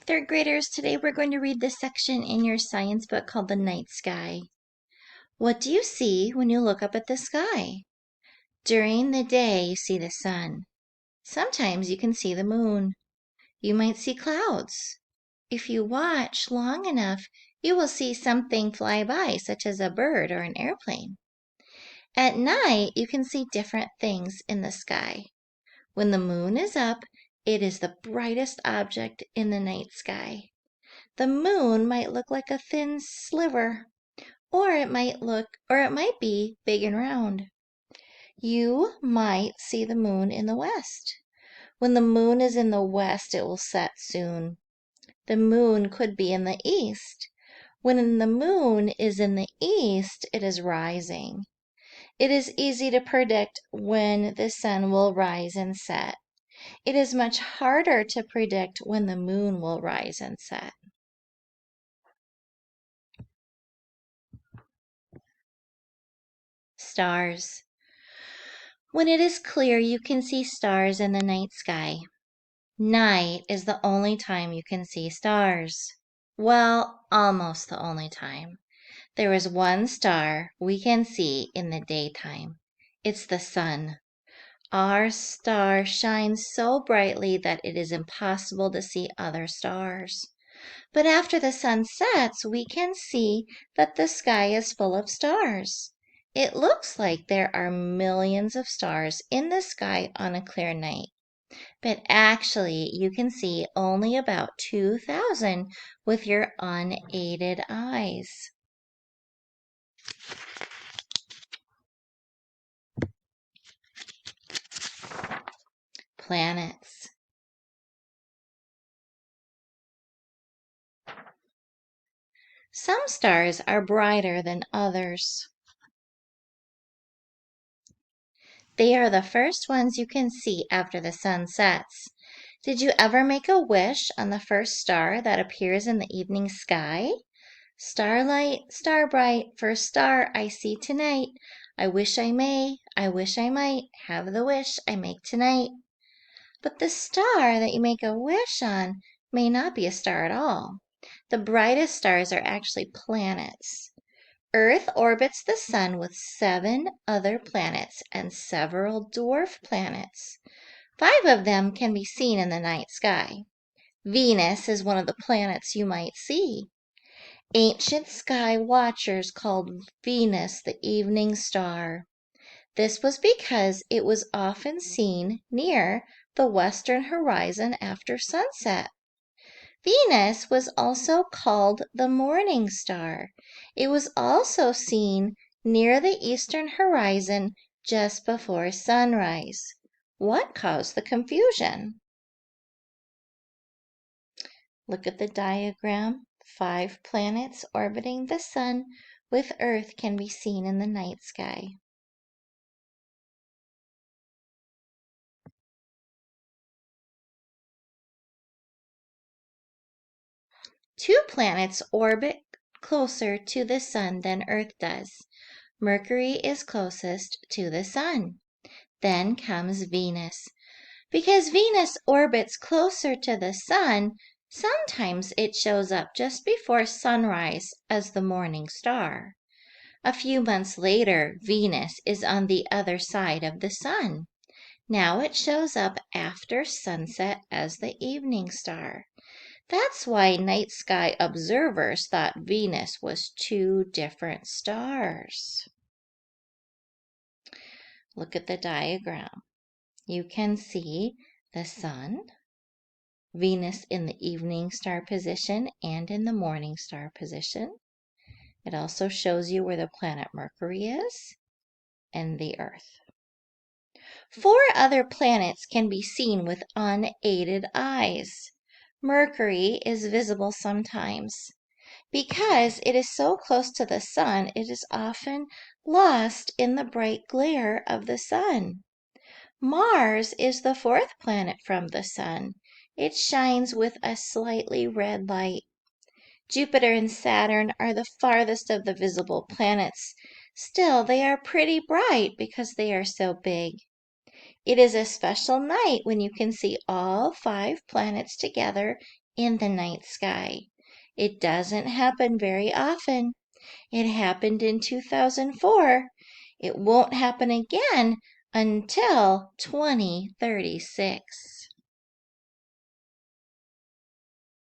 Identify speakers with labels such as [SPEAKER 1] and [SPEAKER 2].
[SPEAKER 1] Third graders, today we're going to read this section in your science book called The Night Sky. What do you see when you look up at the sky? During the day, you see the sun. Sometimes you can see the moon. You might see clouds. If you watch long enough, you will see something fly by, such as a bird or an airplane. At night, you can see different things in the sky. When the moon is up, it is the brightest object in the night sky. The moon might look like a thin sliver, or it might be big and round. You might see the moon in the west. When the moon is in the west, it will set soon. The moon could be in the east. When the moon is in the east, it is rising. It is easy to predict when the sun will rise and set. It is much harder to predict when the moon will rise and set. Stars. When it is clear, you can see stars in the night sky. Night is the only time you can see stars. Well, almost the only time. There is one star we can see in the daytime. It's the sun. Our star shines so brightly that it is impossible to see other stars. But after the sun sets, we can see that the sky is full of stars. It looks like there are millions of stars in the sky on a clear night. But actually, you can see only about 2,000 with your unaided eyes. Planets. Some stars are brighter than others. They are the first ones you can see after the sun sets. Did you ever make a wish on the first star that appears in the evening sky? Starlight, star bright, first star I see tonight. I wish I may, I wish I might, have the wish I make tonight. But the star that you make a wish on may not be a star at all. The brightest stars are actually planets. Earth orbits the sun with 7 other planets and several dwarf planets. 5 of them can be seen in the night sky. Venus is one of the planets you might see. Ancient sky watchers called Venus the evening star. This was because it was often seen near the western horizon after sunset. Venus was also called the morning star. It was also seen near the eastern horizon just before sunrise. What caused the confusion? Look at the diagram. 5 planets orbiting the sun with Earth can be seen in the night sky. Two planets orbit closer to the sun than Earth does. Mercury is closest to the sun. Then comes Venus. Because Venus orbits closer to the sun, sometimes it shows up just before sunrise as the morning star. A few months later, Venus is on the other side of the sun. Now it shows up after sunset as the evening star. That's why night sky observers thought Venus was 2 different stars. Look at the diagram. You can see the sun, Venus in the evening star position and in the morning star position. It also shows you where the planet Mercury is and the Earth. 4 other planets can be seen with unaided eyes. Mercury is visible sometimes. Because it is so close to the sun, it is often lost in the bright glare of the sun. Mars is the 4th planet from the sun. It shines with a slightly red light. Jupiter and Saturn are the farthest of the visible planets. Still, they are pretty bright because they are so big. It is a special night when you can see all 5 planets together in the night sky. It doesn't happen very often. It happened in 2004. It won't happen again until 2036.